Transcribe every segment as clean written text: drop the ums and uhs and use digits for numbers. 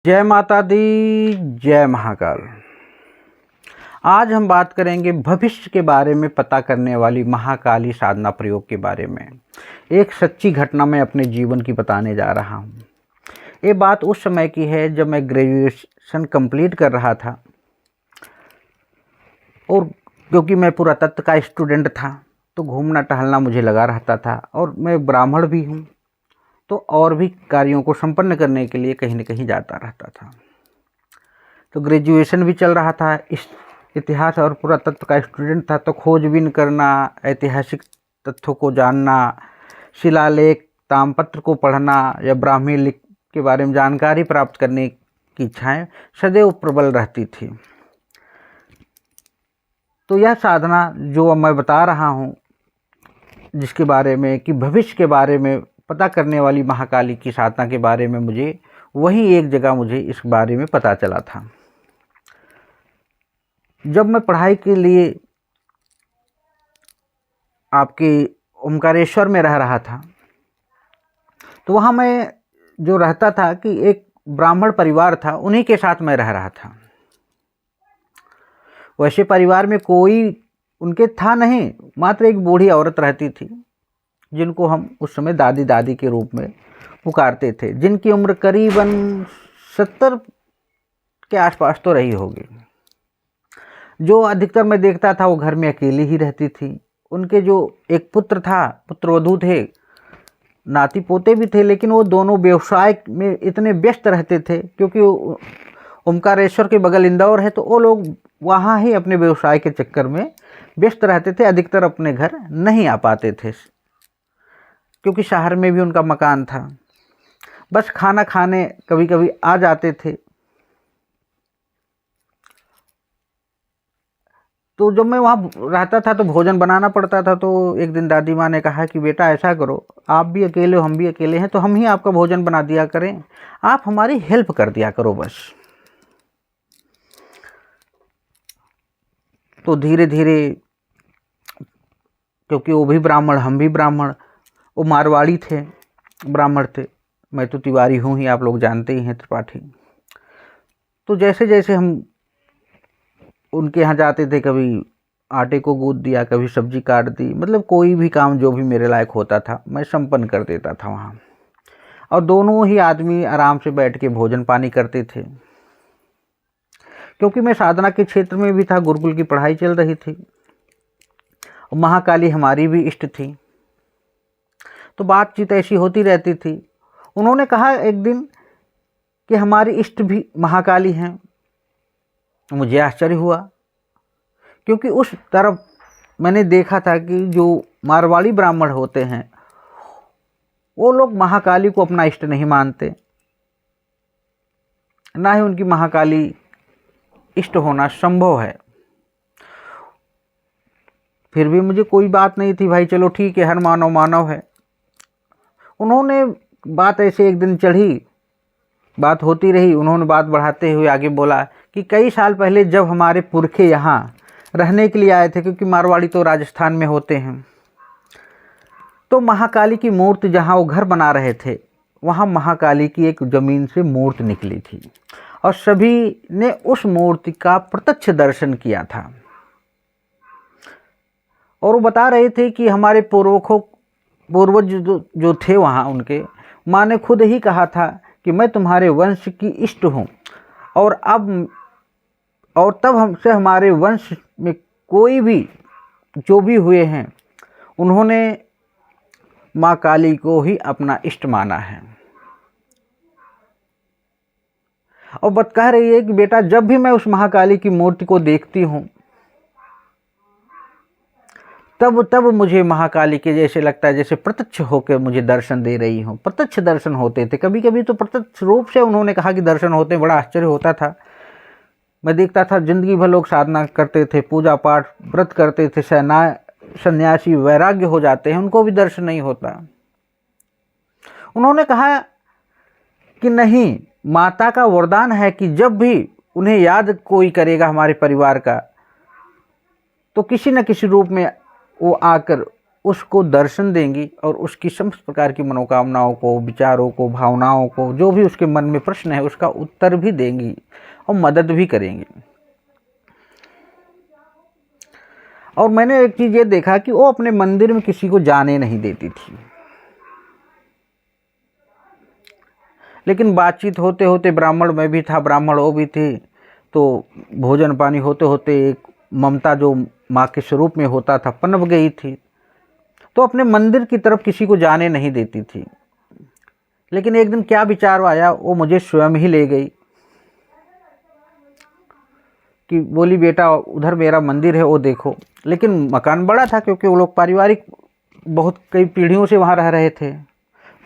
जय माता दी, जय महाकाल। आज हम बात करेंगे भविष्य के बारे में पता करने वाली महाकाली साधना प्रयोग के बारे में। एक सच्ची घटना मैं अपने जीवन की बताने जा रहा हूँ। ये बात उस समय की है जब मैं ग्रेजुएशन कंप्लीट कर रहा था, और क्योंकि मैं पुरातत्व का स्टूडेंट था तो घूमना टहलना मुझे लगा रहता था, और मैं ब्राह्मण भी हूँ तो और भी कार्यों को संपन्न करने के लिए कहीं न कहीं जाता रहता था। तो ग्रेजुएशन भी चल रहा था, इतिहास और पुरातत्व का स्टूडेंट था, तो खोजबीन करना, ऐतिहासिक तथ्यों को जानना, शिलालेख ताम्रपत्र को पढ़ना या ब्राह्मी लिपि के बारे में जानकारी प्राप्त करने की इच्छाएं सदैव प्रबल रहती थी। तो यह साधना जो मैं बता रहा हूँ, जिसके बारे में कि भविष्य के बारे में पता करने वाली महाकाली की साधना के बारे में मुझे वहीं एक जगह मुझे इस बारे में पता चला था। जब मैं पढ़ाई के लिए आपके ओमकारेश्वर में रह रहा था, तो वहाँ मैं जो रहता था कि एक ब्राह्मण परिवार था, उन्हीं के साथ मैं रह रहा था। वैसे परिवार में कोई उनके था नहीं, मात्र एक बूढ़ी औरत रहती थी जिनको हम उस समय दादी दादी के रूप में पुकारते थे, जिनकी उम्र करीबन 70 के आसपास तो रही होगी। जो अधिकतर मैं देखता था वो घर में अकेली ही रहती थी। उनके जो एक पुत्र था, पुत्रवधू थे, नाती पोते भी थे, लेकिन वो दोनों व्यवसाय में इतने व्यस्त रहते थे, क्योंकि ओमकारेश्वर के बगल इंदौर है, तो वो लोग वहाँ ही अपने व्यवसाय के चक्कर में व्यस्त रहते थे, अधिकतर अपने घर नहीं आ पाते थे, क्योंकि शहर में भी उनका मकान था। बस खाना खाने कभी कभी आ जाते थे। तो जब मैं वहाँ रहता था तो भोजन बनाना पड़ता था। तो एक दिन दादी माँ ने कहा कि बेटा ऐसा करो, आप भी अकेले हो, हम भी अकेले हैं, तो हम ही आपका भोजन बना दिया करें, आप हमारी हेल्प कर दिया करो बस। तो धीरे धीरे, क्योंकि वो भी ब्राह्मण, हम भी ब्राह्मण, वो मारवाड़ी थे, ब्राह्मण थे, मैं तो तिवारी हूँ ही, आप लोग जानते ही हैं, त्रिपाठी। तो जैसे जैसे हम उनके यहाँ जाते थे, कभी आटे को गूंथ दिया, कभी सब्जी काट दी, मतलब कोई भी काम जो भी मेरे लायक होता था मैं संपन्न कर देता था वहाँ। और दोनों ही आदमी आराम से बैठ के भोजन पानी करते थे। क्योंकि मैं साधना के क्षेत्र में भी था, गुरुकुल की पढ़ाई चल रही थी, और महाकाली हमारी भी इष्ट थी, तो बातचीत ऐसी होती रहती थी। उन्होंने कहा एक दिन कि हमारी इष्ट भी महाकाली हैं। मुझे आश्चर्य हुआ, क्योंकि उस तरफ मैंने देखा था कि जो मारवाड़ी ब्राह्मण होते हैं वो लोग महाकाली को अपना इष्ट नहीं मानते, ना ही उनकी महाकाली इष्ट होना संभव है। फिर भी मुझे कोई बात नहीं थी, भाई चलो ठीक है, हर मानव मानव है। उन्होंने बात ऐसे एक दिन चढ़ी, बात होती रही, उन्होंने बात बढ़ाते हुए आगे बोला कि कई साल पहले जब हमारे पुरखे यहाँ रहने के लिए आए थे, क्योंकि मारवाड़ी तो राजस्थान में होते हैं, तो महाकाली की मूर्ति जहाँ वो घर बना रहे थे, वहाँ महाकाली की एक ज़मीन से मूर्ति निकली थी, और सभी ने उस मूर्ति का प्रत्यक्ष दर्शन किया था। और वो बता रहे थे कि हमारे पूर्वज जो थे वहाँ, उनके माँ ने खुद ही कहा था कि मैं तुम्हारे वंश की इष्ट हूँ, और तब हमसे हमारे वंश में कोई भी जो भी हुए हैं, उन्होंने माँ काली को ही अपना इष्ट माना है। और बात कह रही है कि बेटा, जब भी मैं उस महाकाली की मूर्ति को देखती हूँ, तब मुझे महाकाली के जैसे लगता है जैसे प्रत्यक्ष होकर मुझे दर्शन दे रही हो। प्रत्यक्ष दर्शन होते थे, कभी कभी तो प्रत्यक्ष रूप से उन्होंने कहा कि दर्शन होते, बड़ा आश्चर्य होता था। मैं देखता था जिंदगी भर लोग साधना करते थे, पूजा पाठ व्रत करते थे, सन्यासी वैराग्य हो जाते हैं, उनको भी दर्शन नहीं होता। उन्होंने कहा कि नहीं, माता का वरदान है कि जब भी उन्हें याद कोई करेगा हमारे परिवार का, तो किसी न किसी रूप में वो आकर उसको दर्शन देंगी और उसकी समस्त प्रकार की मनोकामनाओं को, विचारों को, भावनाओं को, जो भी उसके मन में प्रश्न है उसका उत्तर भी देंगी और मदद भी करेंगी। और मैंने एक चीज़ ये देखा कि वो अपने मंदिर में किसी को जाने नहीं देती थी, लेकिन बातचीत होते होते, ब्राह्मण में भी था, ब्राह्मण वो भी थे, तो भोजन पानी होते होते एक ममता जो माँ के स्वरूप में होता था पनप गई थी, तो अपने मंदिर की तरफ किसी को जाने नहीं देती थी। लेकिन एक दिन क्या विचार आया, वो मुझे स्वयं ही ले गई कि बोली बेटा उधर मेरा मंदिर है वो देखो। लेकिन मकान बड़ा था क्योंकि वो लोग पारिवारिक बहुत कई पीढ़ियों से वहाँ रह रहे थे,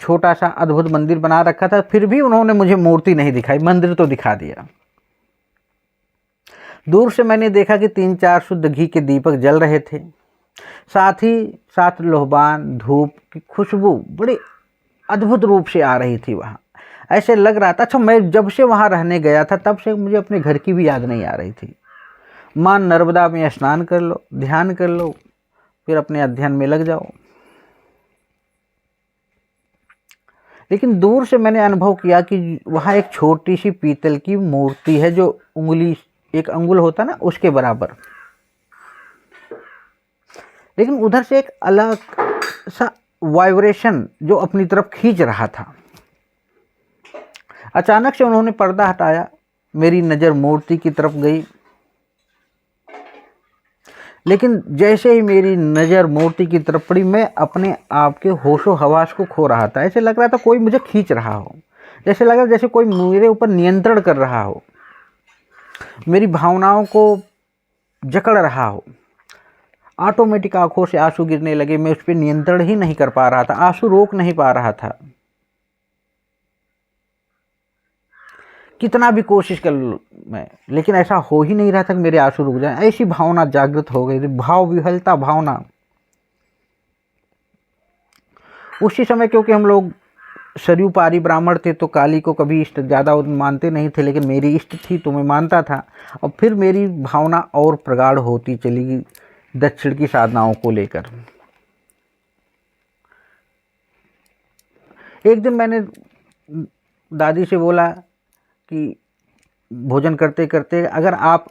छोटा सा अद्भुत मंदिर बना रखा था। फिर भी उन्होंने मुझे मूर्ति नहीं दिखाई, मंदिर तो दिखा दिया। दूर से मैंने देखा कि 3-4 शुद्ध घी के दीपक जल रहे थे, साथ ही साथ लोहबान धूप की खुशबू बड़ी अद्भुत रूप से आ रही थी वहाँ। ऐसे लग रहा था, अच्छा मैं जब से वहाँ रहने गया था तब से मुझे अपने घर की भी याद नहीं आ रही थी। माँ नर्मदा में स्नान कर लो, ध्यान कर लो, फिर अपने अध्ययन में लग जाओ। लेकिन दूर से मैंने अनुभव किया कि वहाँ एक छोटी सी पीतल की मूर्ति है जो उंगली, एक अंगुल होता ना उसके बराबर, लेकिन उधर से एक अलग सा वाइब्रेशन जो अपनी तरफ खींच रहा था। अचानक से उन्होंने पर्दा हटाया, मेरी नज़र मूर्ति की तरफ गई, लेकिन जैसे ही मेरी नज़र मूर्ति की तरफ पड़ी मैं अपने आप के होशो हवास को खो रहा था। ऐसे लग रहा था कोई मुझे खींच रहा हो, जैसे लग रहा जैसे कोई मेरे ऊपर नियंत्रण कर रहा हो, मेरी भावनाओं को जकड़ रहा हो। ऑटोमेटिक आंखों से आंसू गिरने लगे, मैं उस पर नियंत्रण ही नहीं कर पा रहा था, आंसू रोक नहीं पा रहा था। कितना भी कोशिश कर लूँ मैं, लेकिन ऐसा हो ही नहीं रहा था कि मेरे आंसू रुक जाएं। ऐसी भावना जागृत हो गई थी, भाव विह्वलता भावना। उसी समय क्योंकि हम लोग सरयू पारी ब्राह्मण थे तो काली को कभी इष्ट ज़्यादा मानते नहीं थे, लेकिन मेरी इष्ट थी तो मैं मानता था। और फिर मेरी भावना और प्रगाढ़ होती चली गई दक्षिण की साधनाओं को लेकर। एक दिन मैंने दादी से बोला कि भोजन करते करते अगर आप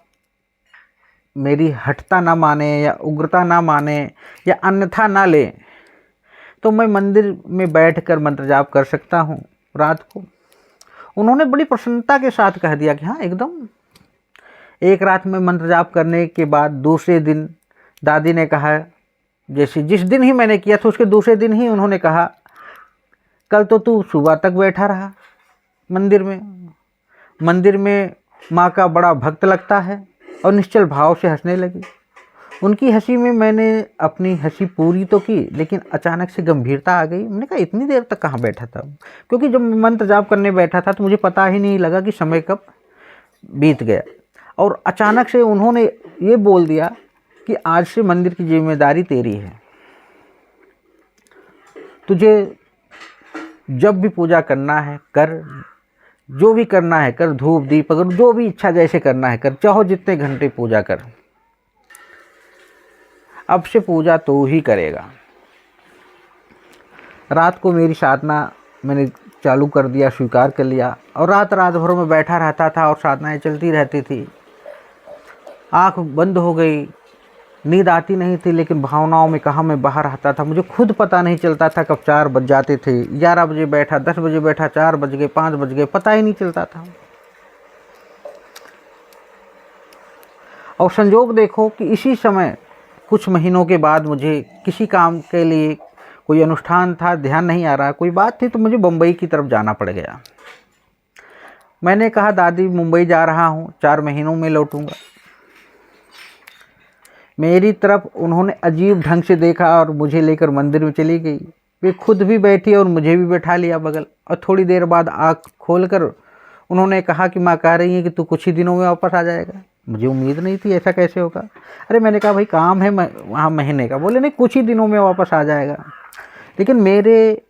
मेरी हठता ना माने या उग्रता ना माने या अन्यथा ना ले तो मैं मंदिर में बैठकर मंत्र जाप कर सकता हूँ रात को। उन्होंने बड़ी प्रसन्नता के साथ कह दिया कि हाँ एकदम। एक रात में मंत्र जाप करने के बाद दूसरे दिन दादी ने कहा, जैसे जिस दिन ही मैंने किया था उसके दूसरे दिन ही उन्होंने कहा, कल तो तू सुबह तक बैठा रहा मंदिर में माँ का बड़ा भक्त लगता है। और निश्चल भाव से हंसने लगी। उनकी हंसी में मैंने अपनी हंसी पूरी तो की, लेकिन अचानक से गंभीरता आ गई। मैंने कहा इतनी देर तक कहाँ बैठा था, क्योंकि जब मंत्र जाप करने बैठा था तो मुझे पता ही नहीं लगा कि समय कब बीत गया। और अचानक से उन्होंने ये बोल दिया कि आज से मंदिर की जिम्मेदारी तेरी है, तुझे जब भी पूजा करना है कर, जो भी करना है कर, धूप दीप अगर जो भी इच्छा जैसे करना है कर, चाहो जितने घंटे पूजा कर, अब से पूजा तो ही करेगा। रात को मेरी साधना मैंने चालू कर दिया, स्वीकार कर लिया और रात भर में बैठा रहता था और साधनाएं चलती रहती थी। आँख बंद हो गई, नींद आती नहीं थी, लेकिन भावनाओं में कहाँ मैं बाहर रहता था, मुझे खुद पता नहीं चलता था कब 4 बज जाते थे। 11 बजे बैठा, 10 बजे बैठा, 4 बज गए, 5 बज गए, पता ही नहीं चलता था। और संजोग देखो कि इसी समय कुछ महीनों के बाद मुझे किसी काम के लिए कोई अनुष्ठान था, ध्यान नहीं आ रहा, कोई बात थी तो मुझे मुंबई की तरफ जाना पड़ गया। मैंने कहा दादी मुंबई जा रहा हूँ, 4 महीनों में लौटूंगा। मेरी तरफ उन्होंने अजीब ढंग से देखा और मुझे लेकर मंदिर में चली गई। वे खुद भी बैठी और मुझे भी बैठा लिया बगल। और थोड़ी देर बाद आँख खोलकर उन्होंने कहा कि माँ कह रही है कि तू कुछ ही दिनों में वापस आ जाएगा। मुझे उम्मीद नहीं थी, ऐसा कैसे होगा। अरे मैंने कहा भाई काम है वहाँ महीने का। बोले नहीं कुछ ही दिनों में वापस आ जाएगा। लेकिन मेरे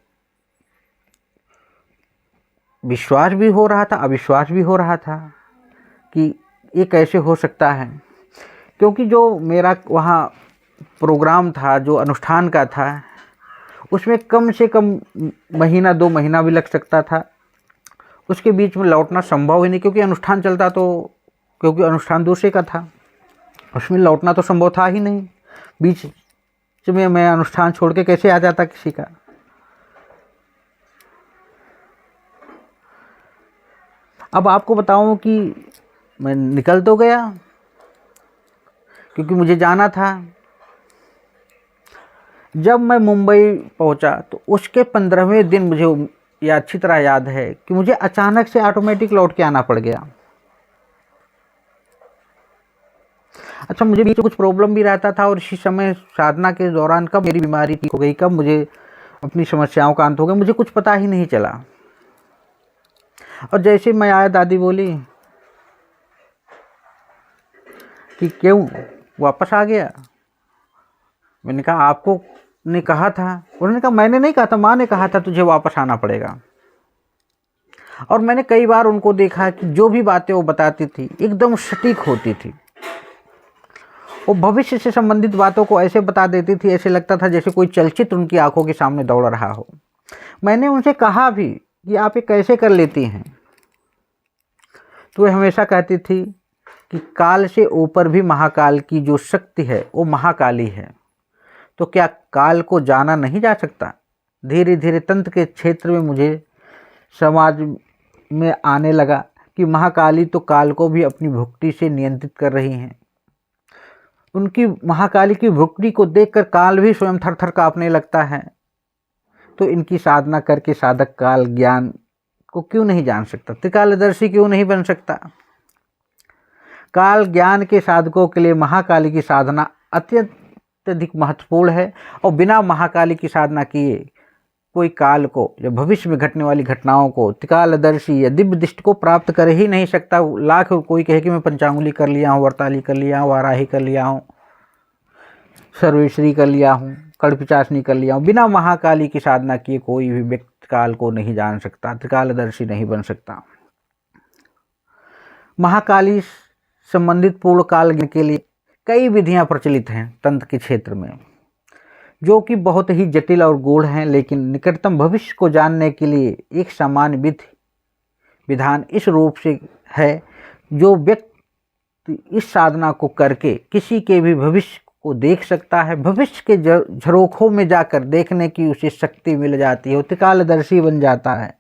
विश्वास भी हो रहा था, अविश्वास भी हो रहा था कि ये कैसे हो सकता है, क्योंकि जो मेरा वहाँ प्रोग्राम था, जो अनुष्ठान का था, उसमें कम से कम महीना 2 महीना भी लग सकता था। उसके बीच में लौटना संभव ही नहीं, क्योंकि अनुष्ठान चलता तो, क्योंकि अनुष्ठान दूसरे का था, उसमें लौटना तो संभव था ही नहीं। बीच में मैं अनुष्ठान छोड़ के कैसे आ जाता किसी का। अब आपको बताऊं कि मैं निकल तो गया, क्योंकि मुझे जाना था। जब मैं मुंबई पहुंचा तो उसके 15वें दिन मुझे यह अच्छी तरह याद है कि मुझे अचानक से ऑटोमेटिक लौट के आना पड़ गया। अच्छा, मुझे बीच में कुछ प्रॉब्लम भी रहता था, और इसी समय साधना के दौरान कब मेरी बीमारी ठीक हो गई, कब मुझे अपनी समस्याओं का अंत हो गया, मुझे कुछ पता ही नहीं चला। और जैसे मैं आया, दादी बोली कि क्यों वापस आ गया। मैंने कहा आपको ने कहा था। उन्होंने कहा मैंने नहीं कहा था, माँ ने कहा था तुझे वापस आना पड़ेगा। और मैंने कई बार उनको देखा कि जो भी बातें वो बताती थी एकदम सटीक होती थी। वो भविष्य से संबंधित बातों को ऐसे बता देती थी, ऐसे लगता था जैसे कोई चलचित्र उनकी आंखों के सामने दौड़ रहा हो। मैंने उनसे कहा भी कि आप ये कैसे कर लेती हैं, तो वे हमेशा कहती थी कि काल से ऊपर भी महाकाल की जो शक्ति है वो महाकाली है। तो क्या काल को जाना नहीं जा सकता? धीरे धीरे तंत्र के क्षेत्र में मुझे समाज में आने लगा कि महाकाली तो काल को भी अपनी भुक्ति से नियंत्रित कर रही हैं। उनकी महाकाली की भुक्ति को देखकर काल भी स्वयं थर थर कांपने लगता है। तो इनकी साधना करके साधक काल ज्ञान को क्यों नहीं जान सकता? त्रिकालदर्शी क्यों नहीं बन सकता? काल ज्ञान के साधकों के लिए महाकाली की साधना अत्यधिक महत्वपूर्ण है, और बिना महाकाली की साधना किए कोई काल को या भविष्य में घटने वाली घटनाओं को, त्रिकालदर्शी या दिव्य दृष्टि को प्राप्त कर ही नहीं सकता। लाख कोई कहे कि मैं पंचांगुली कर लिया हूँ, वरताली कर लिया हूँ, वाराही कर लिया हूँ, सर्वेश्वरी कर लिया हूँ, कड़पिचासनी कर लिया हूँ, बिना महाकाली की साधना किए कोई भी व्यक्ति काल को नहीं जान सकता, त्रिकालदर्शी नहीं बन सकता। महाकाली संबंधित पूर्ण काल के लिए कई विधियां प्रचलित हैं तंत्र के क्षेत्र में, जो कि बहुत ही जटिल और गूढ़ हैं, लेकिन निकटतम भविष्य को जानने के लिए एक सामान्य विधान इस रूप से है, जो व्यक्ति इस साधना को करके किसी के भी भविष्य को देख सकता है। भविष्य के झरोखों में जाकर देखने की उसे शक्ति मिल जाती है, वो त्रिकालदर्शी बन जाता है।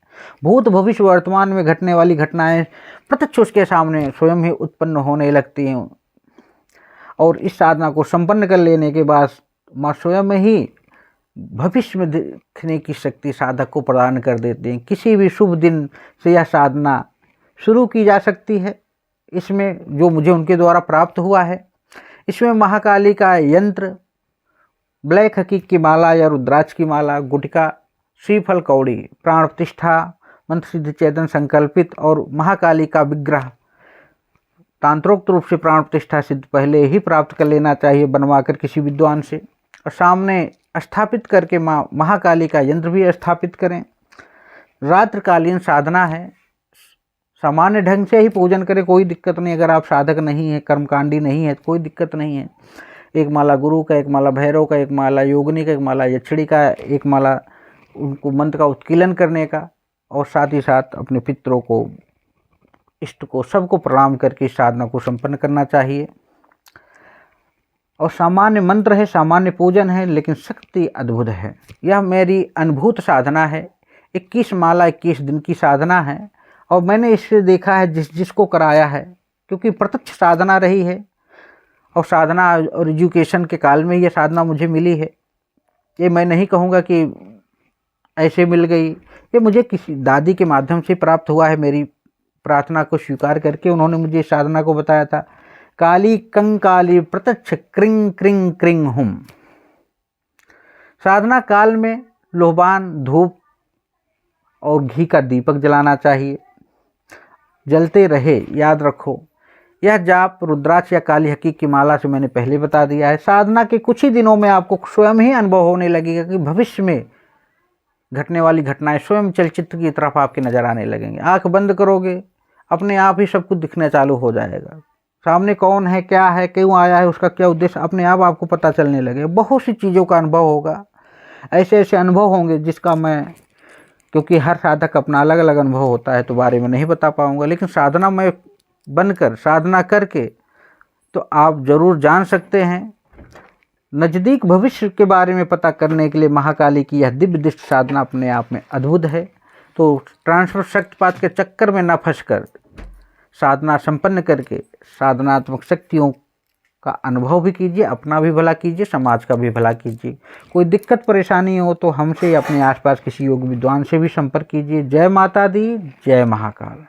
भूत भविष्य वर्तमान में घटने वाली घटनाएं प्रत्यक्ष उसके सामने स्वयं ही उत्पन्न होने लगती हैं, और इस साधना को संपन्न कर लेने के बाद माँ स्वयं ही भविष्य में देखने की शक्ति साधक को प्रदान कर देते हैं। किसी भी शुभ दिन से यह साधना शुरू की जा सकती है। इसमें जो मुझे उनके द्वारा प्राप्त हुआ है, इसमें महाकाली का यंत्र, ब्लैक हकीक की माला या रुद्राक्ष की माला, गुटिका, श्रीफल कौड़ी, प्राण प्रतिष्ठा, मंत्र सिद्ध चेतन संकल्पित और महाकाली का विग्रह तांत्रोक्त रूप से प्राण प्रतिष्ठा सिद्ध पहले ही प्राप्त कर लेना चाहिए बनवाकर किसी विद्वान से, और सामने स्थापित करके महाकाली का यंत्र भी स्थापित करें। रात्रिकालीन साधना है, सामान्य ढंग से ही पूजन करें, कोई दिक्कत नहीं। अगर आप साधक नहीं है, कर्मकांडी नहीं है, तो कोई दिक्कत नहीं है। एक माला गुरु का, एक माला भैरव का, एक माला योगिनी का, एक माला यक्षिणी का, एक माला उनको मंत्र का उत्कीलन करने का, और साथ ही साथ अपने पितरों को, इष्ट को, सबको प्रणाम करके इस साधना को संपन्न करना चाहिए। और सामान्य मंत्र है, सामान्य पूजन है, लेकिन शक्ति अद्भुत है। यह मेरी अनुभूत साधना है। 21 माला 21 दिन की साधना है, और मैंने इससे देखा है जिसको कराया है, क्योंकि प्रत्यक्ष साधना रही है, और साधना और एजुकेशन के काल में यह साधना मुझे मिली है। ये मैं नहीं कहूँगा कि ऐसे मिल गई, ये मुझे किसी दादी के माध्यम से प्राप्त हुआ है। मेरी प्रार्थना को स्वीकार करके उन्होंने मुझे साधना को बताया था। काली कंकाली प्रत्यक्ष क्रिंग क्रिंग क्रिंग हुम। साधना काल में लोहबान, धूप और घी का दीपक जलाना चाहिए, जलते रहे। याद रखो, यह जाप रुद्राक्ष या काली हकीक की माला से मैंने पहले बता दिया है। साधना के कुछ ही दिनों में आपको स्वयं ही अनुभव होने लगेगा कि भविष्य में घटने वाली घटनाएं स्वयं चलचित्र की तरफ आपके नजर आने लगेंगे। आंख बंद करोगे, अपने आप ही सब कुछ दिखना चालू हो जाएगा। सामने कौन है, क्या है, क्यों आया है, उसका क्या उद्देश्य, अपने आप आपको पता चलने लगे। बहुत सी चीज़ों का अनुभव होगा, ऐसे ऐसे अनुभव होंगे जिसका मैं, क्योंकि हर साधक अपना अलग अलग अनुभव होता है तो बारे में नहीं बता पाऊंगा, लेकिन साधना में बनकर साधना करके तो आप जरूर जान सकते हैं। नज़दीक भविष्य के बारे में पता करने के लिए महाकाली की यह दिव्य दृष्टि साधना अपने आप में अद्भुत है। तो ट्रांसफर शक्तिपात के चक्कर में न फंसकर साधना संपन्न करके साधनात्मक शक्तियों का अनुभव भी कीजिए, अपना भी भला कीजिए, समाज का भी भला कीजिए। कोई दिक्कत परेशानी हो तो हमसे अपने आसपास किसी योग विद्वान से भी संपर्क कीजिए। जय माता दी, जय महाकाल।